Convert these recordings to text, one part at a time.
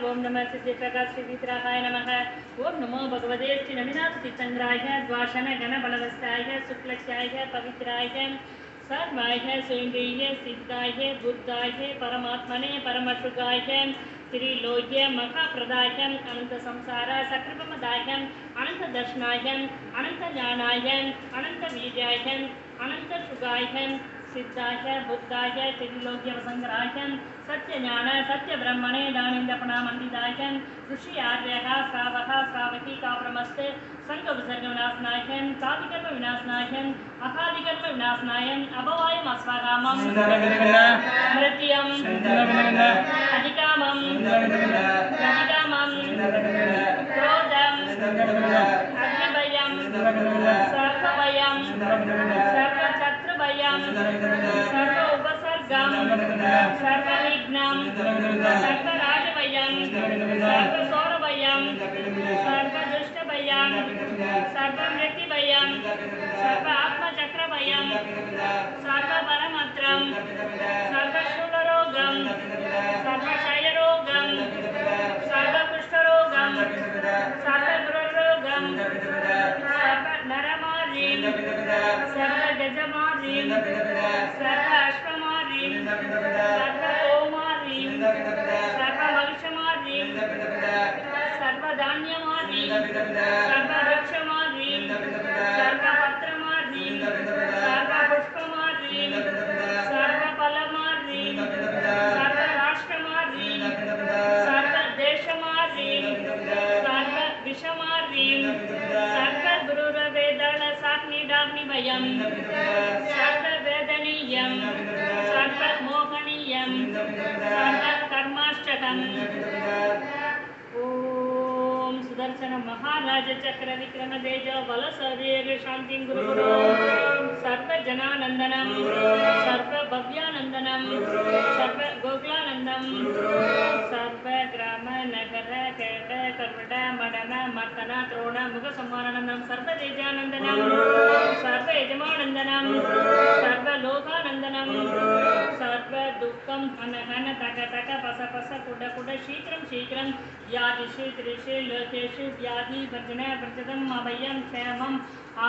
ओम नमः सिद्धेश्वराय श्रीविग्रहाय नमः। ओम नमो भगवते श्री नमिनाथ तीर्थंकराय द्वाशन गण बलवस्थाय शुक्लक्षाय पवित्राय सर्वाय सुंदरीय सिद्धाय बुद्धाय परमात्मने परमशुगाय श्रीलोक्य महाप्रदाय अनंत संसार सकृपमदाय अनंत दर्शनाय अनंत ज्ञानाय अनंत वीर्याय अनंत शुगाय सिद्धाय बुद्धाय त्रिलोक्यवसंग्राय सत्यज्ञान सत्यब्रह्मणे दानिन्दपणामण्डिताय ऋषि आर्यः श्रावः श्रावकी काव्रमस्ते संघविसर्गविनाशनाय कादिकर्मविनाशनाय अकादिकर्मविनाशनाय अभवायम् अस्वाकामं मृत्युं अधिकामं क्रोधं अग्निभयं सर्वभयं सर्वशत्रुभयं सर्व उपसर्गं सर्वविघ्नं सर्वराजभयं सर्वसौरभयं सर्वदुष्टभयं सर्वमृत्युभयं सर्व आत्मचक्रभयं सर्वपरमत्रं सर्वशूलरोगं सर्वक्षयरोगं सर्वकुष्ठरोगं सर्वगृहरोगं सर्वनरमारीं सर्वगजमारीं सर्व अश्वमारीं सर्वकोमारीं सर्ववंशमारीं सर्वधान्यमारीं सर्ववृक्षमारीं सर्वपत्रमारीं सर्वपुष्पमारीं सर्वफलमारीं सर्वराष्ट्रमारीं सर्वदेशमारीं सर्वविषमारीं सर्वगुरुरवेदलसाग्निडाग्निभयं सर्ववेदनीयं सर्वमोहनीयं सर्वकर्माष्टकम् ओम सुदर्शन महाराज चक्र विक्रम तेज बल सौर्य शांति गुरु सर्व जनानंदनम सर्व भव्यानंदनम सर्व गोकुलानंदम सर्व ग्राम नगर केट कर्वट मडन मर्तन त्रोण मुख सम्माननंदम सर्व तेजानंदनम सर्व यजमानंदनम सर्व लोकानंदनम सर्व दुःखम हन हन तक तक पस पस कुड कुड शीघ्रं शीघ्रं यादिषु त्रिषु लोकेषु व्याधि वर्जन वर्जदम अभयं क्षेमम्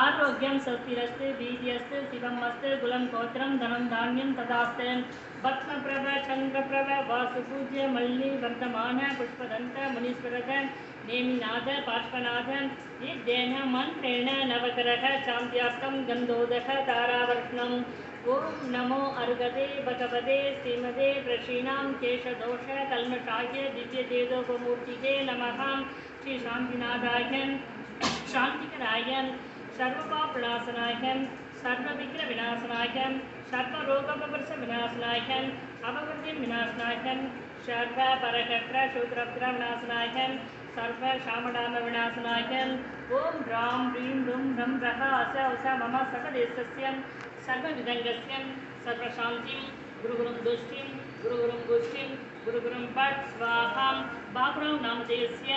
आरोग्यं सस्तिरस्तु वीर्यस्तु शिवमस्तु कुलं गोत्रं धनं धान्यं तदास्ते भस्मप्रभ चन्द्रप्रभ वासुपूज्य मल्ली वर्धमान पुष्पदन्त मुनीश्वरः नेमिनाथ पार्श्वनाथ यद्येन मन्त्रेण नवकरः चान्द्यास्तं गन्धोदः तारावर्ष्णम् ओम नमो अर्गते भगवते श्रीमते प्रशीणां केशदोष कल्मषाय दिव्यतेजोपमूर्तिते नमः श्री शांतिनाथाय शांतिकराय सर्वपापनाशनाय सर्वविघ्नविनाशनाय सर्वरोगविनाशनाय अववृद्धिविनाशनाय सर्वपरकट्रशूद्रविनाशनाय सर्वशामडामविनाशनाय ओम ह्रां ह्रीं रुं रं रः अस उस मम सकदेशस्य सर्वविदंगस्य सर्वशांतिं गुरुगुरुं दुष्टिं गुरुगुरुं गुष्टिं गुरुगुरुं पट् स्वाहां बाकुरौ नामधेयस्य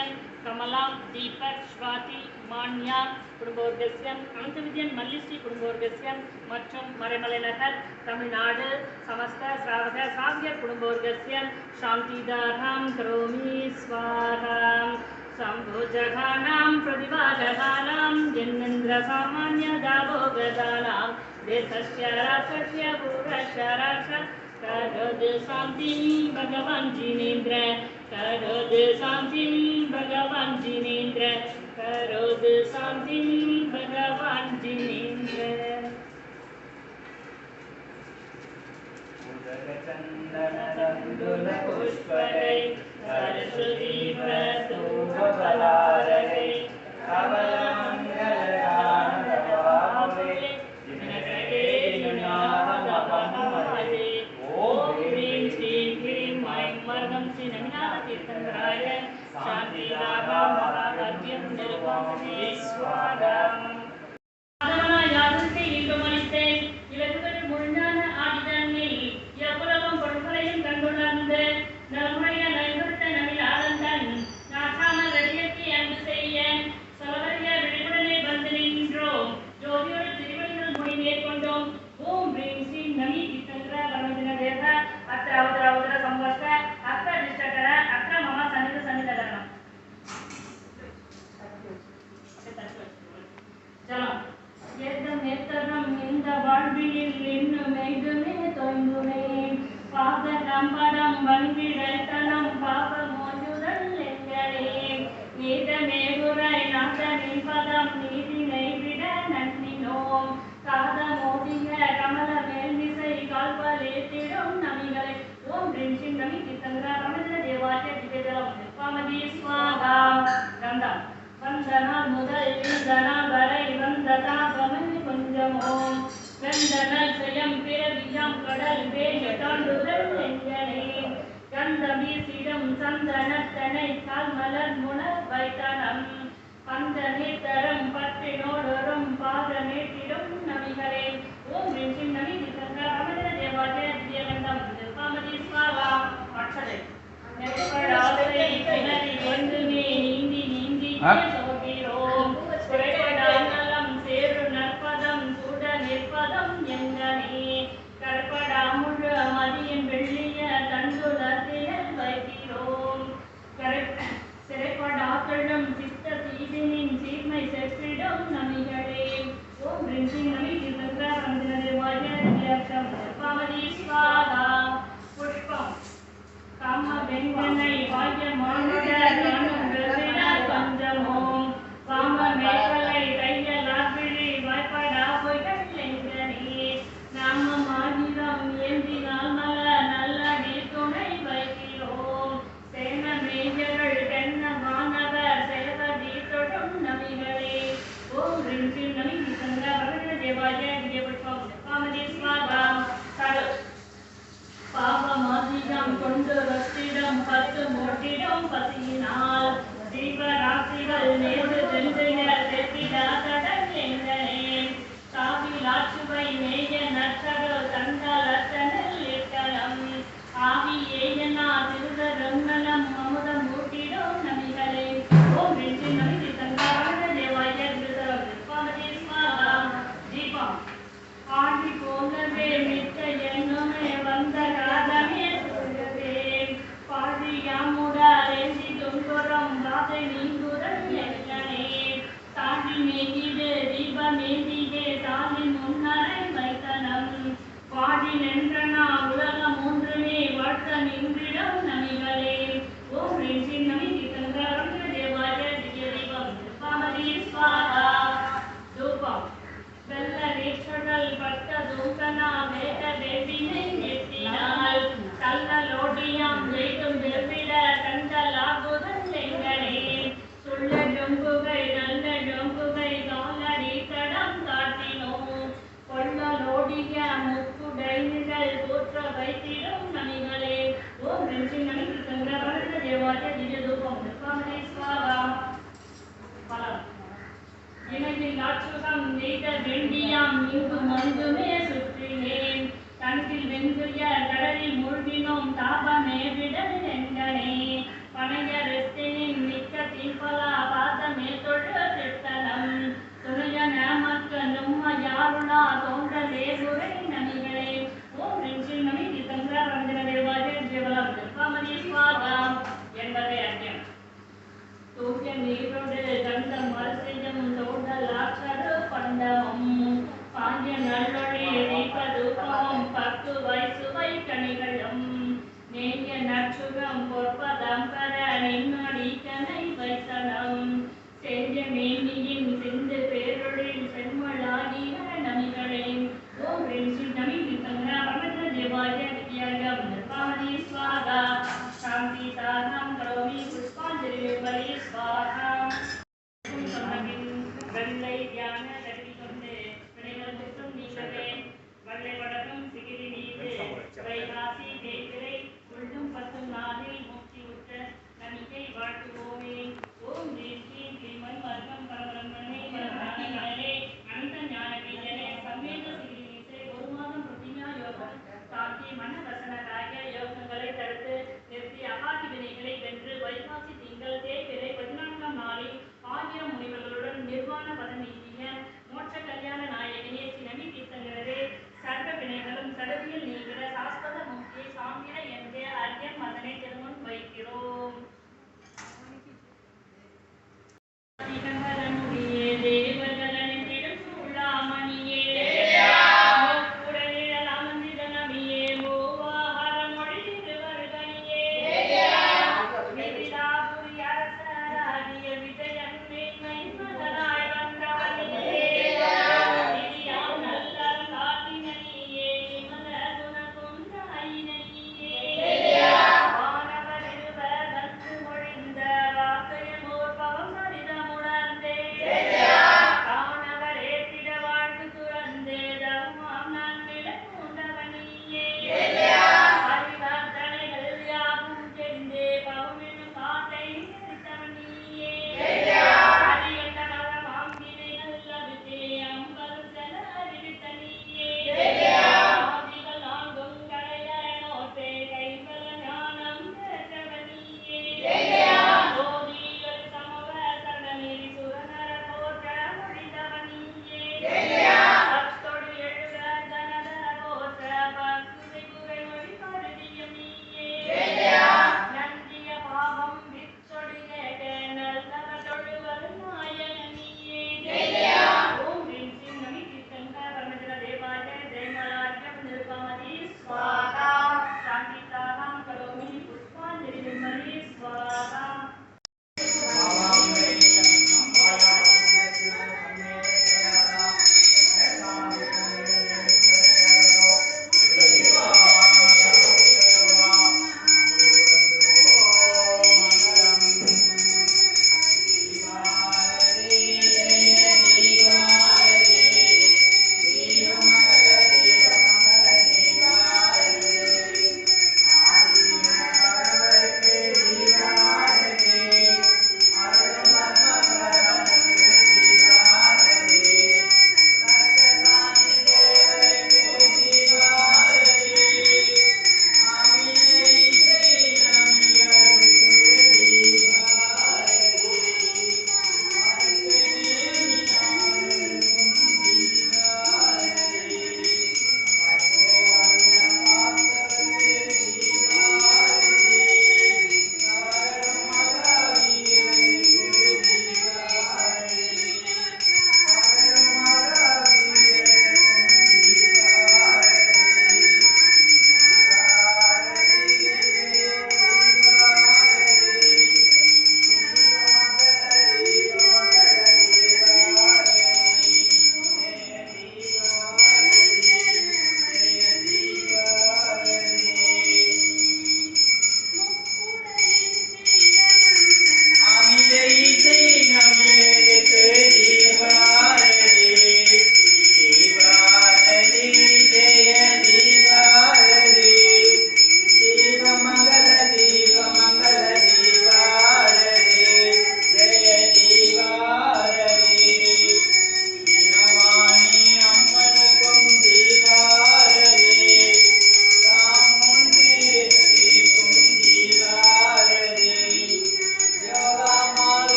कमलां दीपक स्वाति मान्यां कुடும்பவர்க்கस्य அனந்தவித்யன் மல்லிஸ்ரீ குடும்பவர்க்கस्य மற்றும் மறைமலைநகர் தமிழ்நாடு சமஸ்த ஸ்ராவக சாவியர் குடும்பவர்க்கस्य சாந்திதாராம் கரோமி ஸ்வாஹாம் संभुजघानां प्रतिभाजघानां जन्मेन्द्रसामान्यदाभोगदानां देशस्य राष्ट्रस्य पुरस्य राष्ट्र करोद शान्तिं भगवान् जिनेन्द्र करोद शान्तिं भगवान् जिनेन्द्र करोद शान्तिं भगवान् जिनेन्द्र पुष्पै सरस्वती प्रतोपलारणे कमलमङ्गलगानप्रभावे जिनकटे दुनियावनवनमहे ओम ह्रीं श्रीं क्लीं ऐं मर्गं श्री नमिनाथतीर्थङ्कराय शान्तिलाभं महाभाग्यं निरुपमे स्वाहा யாருக்கு இன்பமளித்தேன் இலக்குகள் முழுஞான ஆதிதன்னை எவ்வளவும் பொருட்களையும் கண்டுணர்ந்த நலமுறைய நல்வருத்த நமில் ஆனந்தன் நாட்டாமல் ரடியத்தை அன்பு செய்ய சலவரிய விழிவுடனே வந்து நின்றோம் ஜோதியோடு திருவடிகள் மொழி மேற்கொண்டோம் ஓம் ப்ரீம் ஸ்ரீம் நமி தீர்த்தங்கர வரவதின தேவ அத்திர அவதர அவதர சம்பஸ்த அத்திர நிஷ்டகர அத்திர மம சன்னித சன்னிதகரணம் चलो ஏதம் ஏத்தரம் இந்த வாழ்வினில் இன்னும் எங்குமே தொய்ந்துமே பாதகம் படம் வந்திடத்தனம் பாப மோஜுதல் எங்களே நீதமே உரை நாதனின் பதம் நீதினை விட நன்னினோம் காத மோதிய கமல மேல்மிசை பாமதி ஸ்வாகா கந்தம் வந்தனா முதல் விந்தனா வரை வந்த தாபமணி கொஞ்சமோ கந்தன ஜெயம் பிறவியம் கடல் வேக தாண்டுதல் எங்கனே கந்த வீசிடம் சந்தனத்தனை கால் மலர் முனர் வைத்தனம் அந்த நேத்தரம் பற்றினோடரும் பாத நேற்றிடும் நபிகளே ஓம் ரெஞ்சின் நபி சங்கராமன தேவாலய திவ்யகந்தம் பாமதி ஸ்வாகா அக்ஷரே நெற்படாதை கிணறி வந்துமே நீந்தி நீந்தி சோகிறோம் குறைபடாமலம் சேரு நற்பதம் சூட நிற்பதம் எங்கனே கற்படா முழு மதியின் வெள்ளிய தண்டுலத்தில் வைக்கிறோம் சிறைப்படாக்களும் சித்த தீவினின் சீர்மை செற்றிடும் நமிகளே ஓம் ரெஞ்சின் நபி சங்கராமன பாமதி ஸ்வாகா புஷ்பம் காம வெங்கனை வாய மானுட காணும் வெவ்வினார் பஞ்சமோம் பாம மேகலை கையலாபிழி வாய்ப்படா பொய்கள் எங்கனே நாம மாகிரம் ஏந்தினால் மல நல்லடி துணை வைக்கிறோம் சேன மேயர்கள் தென்ன மாணவர் சேவதி தொடும் நமிகளே ஓம் ரிஞ்சி நமி சங்கரா பரத தேவாய திவ்ய புஷ்பம் பாமதி ஸ்வாகா கடல் பாவமாதிகம் கொண்டு வஸ்திடம் பத்து மோட்டிடம் பசியினால் தீபராசிகள் நேர்ந்து தென்றையர் தெற்கிடாதடன் எங்கனே காவிலாச்சுவை மேய நற்றடு தண்டலத்தனில் இட்டலம் ஆவி ஏயனா திருதரம் நலம் அமுதம் ஊட்டிடும் நமிகளே ஓம் வெற்றி நமிதி சங்கராமன தேவாய திருதரம் பாமதி ஸ்வாகா தீபம் ஆடி போலவே மித்த என்னுமே வந்த காதமே சொல்லுவே பாடியாமுடாரேந்தி துன்புறம் பாதை நீங்குதல் எங்கனே தாண்டி மேகிடு தீபமேந்தியே தாளின் முன்னரை வைத்தனம் பாடி நின்றனா உலகம் ஒன்றுமே வாழ்த்த நின்றிடம் நமிகளே ஓம் ரெஞ்சி நமி சங்கராமன தேவாய திவ்ய தீபம் பாமதி ஸ்வாகா தூபம் வெள்ள நேற்றடல் பட்ட தூக்கனா வேத தேவினை நெத்தினால் கல்லலோடியாம் ஜெய்தும் வெவ்விட கண்டலாகுதல் எங்கனே சுள்ள ஜொம்புகை நல்ல ஜொம்புகை காலடி தடம் காட்டினோம் கொள்ளலோடிய முக்குடைகள் போற்ற வைத்திடும் நமிகளே ஓம் ரெஞ்சி நமி சங்கராமன தேவாய திவ்ய தூபம் பாமதி ஸ்வாகா பலம் இணையில் ஆற்றுகம் நெய்த வெண்டியாம் இங்கு மந்துமே சுற்றினேன் கண்கில் வெந்துய கடலில் மூழ்கினோம் தாபமே விடல் எங்கனே பனைய ரெத்தினின் மிக்க தீபலா பாதமே தொழு திட்டலம் துணைய நமக்க நும்ம யாருளா தோன்றலே குறை நமிகளே ஓம் ரெஞ்சில் நமி சங்கரா ரஞ்சன தேவாய ஜீவலம் பாமதி ஸ்வாகா என்பதை அர்த்தம் தூக்கிய நீரோடு கண்ட மறுசெய்யும் தோண்டல் ஆற்றடு பண்டமும் பாண்டிய நல்லொழி தீபதூபமும் பத்து வயசுவை கணிகளும் நேய நற்றுகம் பொற்பதம் பெற நின்னடி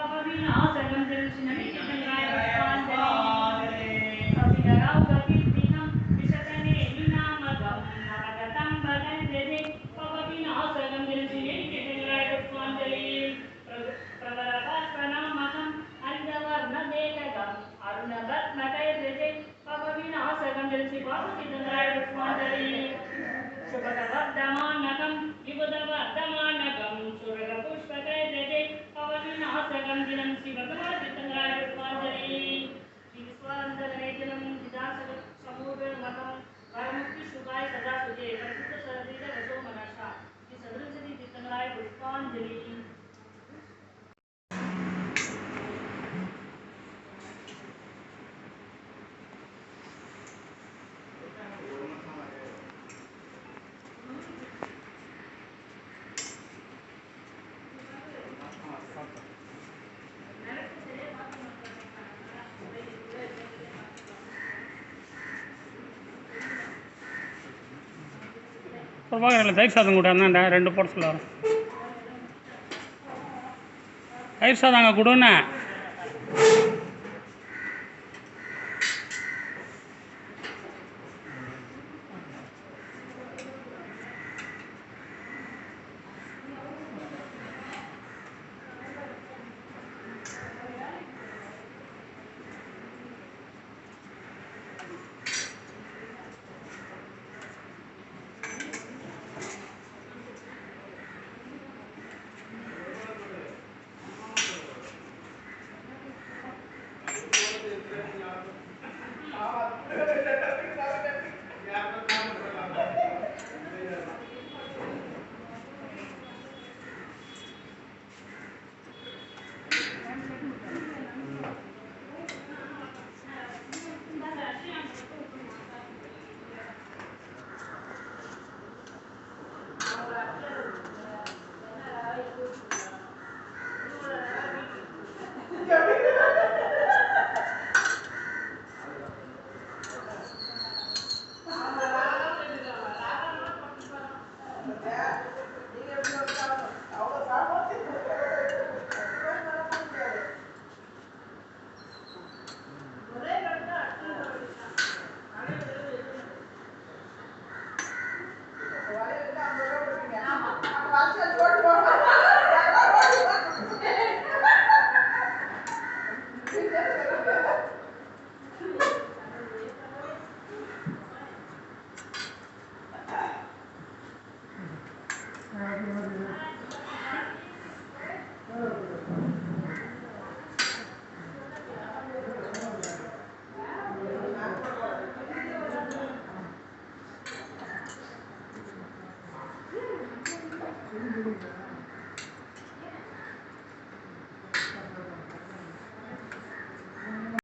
पवविनाशनं जलशिनमितितङ्गाय पुष्पाञ्जलि कवितराव ककीर्तिकं विशतनेमिनामकं नवगतं भगञ्जने पवविनाशनं जलशिनमितितङ्गाय पुष्पाञ्जलि प्रवरभास्वनामकं अन्धवर्णदेककम् अरुणभद्मकैर्यजे पवविनाशनं जलशिवासुतितङ्गाय पुष्पाञ्जलि शुभवर्धमानकं विबुधवर्धमानकं सुरगपुष्पकैर्यजे पवविनाशकं दिनं शिवकुमारचितङ्गाय पुष्पाञ्जलि विश्वानन्दगणेजनं विदासमूढमतं वरमुक्तिशुभाय सदा सुजे परिशुद्धशरीरवशो मनसा सदृशति चितङ्गाय पुष्पाञ्जलि பிரபாகரில் தயிர் சாதம் கூட அண்ணாண்டா 2 போட சொல்ல வரும். தயிர் சாதம் அங்கே கொடுண்ணா. Thank you.